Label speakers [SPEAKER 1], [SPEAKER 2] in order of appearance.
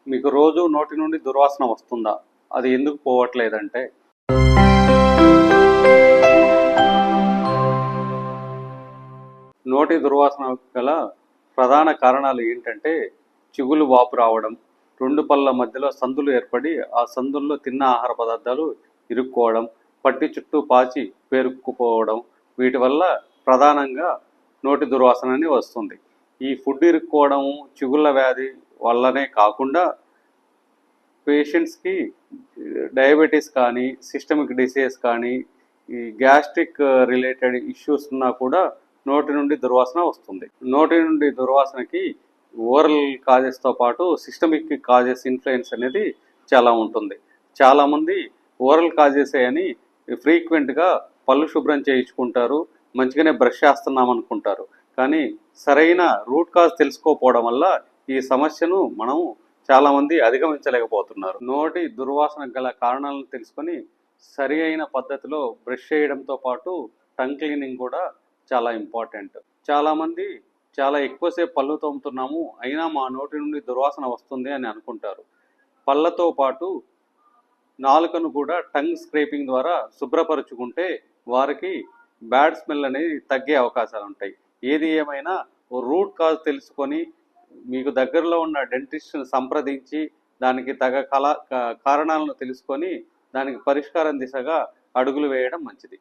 [SPEAKER 1] మీకు రోజు నోటి నుండి దుర్వాసన వస్తుందా? అది ఎందుకు పోవట్లేదంటే, నోటి దుర్వాసన గల ప్రధాన కారణాలు ఏంటంటే, చిగులు వాపు రావడం, రెండు పళ్ళ మధ్యలో సందులు ఏర్పడి ఆ సందుల్లో తిన్న ఆహార పదార్థాలు ఇరుక్కోవడం, పట్టి చుట్టూ పాచి పేరుకుపోవడం, వీటి వల్ల ప్రధానంగా నోటి దుర్వాసన అని వస్తుంది. ఈ ఫుడ్ ఇరుక్కోవడం, చిగుళ్ళ వ్యాధి వల్లనే కాకుండా పేషెంట్స్కి డయాబెటీస్ కానీ, సిస్టమిక్ డిసీజ్ కానీ, ఈ గ్యాస్ట్రిక్ రిలేటెడ్ ఇష్యూస్ ఉన్నా కూడా నోటి నుండి దుర్వాసన వస్తుంది. నోటి నుండి దుర్వాసనకి ఓరల్ కాజెస్తో పాటు సిస్టమిక్ కాజెస్ ఇన్ఫ్లుయెన్స్ అనేది చాలా ఉంటుంది. చాలామంది ఓరల్ కాజెస్ అని ఫ్రీక్వెంట్గా పళ్ళు శుభ్రం చేయించుకుంటారు, మంచిగానే బ్రష్ చేస్తున్నాం అనుకుంటారు. కానీ సరైన రూట్ కాజ్ తెలుసుకోకపోవడం వల్ల ఈ సమస్యను మనం చాలామంది అధిగమించలేకపోతున్నారు. నోటి దుర్వాసన గల కారణాలను తెలుసుకొని సరి అయిన పద్ధతిలో బ్రష్ చేయడంతో పాటు టంగ్ క్లీనింగ్ కూడా చాలా ఇంపార్టెంట్. చాలామంది చాలా ఎక్కువసేపు పళ్ళు తోముతున్నాము, అయినా మా నోటి నుండి దుర్వాసన వస్తుంది అని అనుకుంటారు. పళ్ళతో పాటు నాలుకను కూడా టంగ్ స్క్రేపింగ్ ద్వారా శుభ్రపరుచుకుంటే వారికి బ్యాడ్ స్మెల్ అనేది తగ్గే అవకాశాలు ఉంటాయి. ఏది ఏమైనా రూట్ కాజ్ తెలుసుకొని మీకు దగ్గరలో ఉన్న డెంటిస్ట్ని సంప్రదించి దానికి తగ కారణాలను తెలుసుకొని దానికి పరిష్కారం దిశగా అడుగులు వేయడం మంచిది.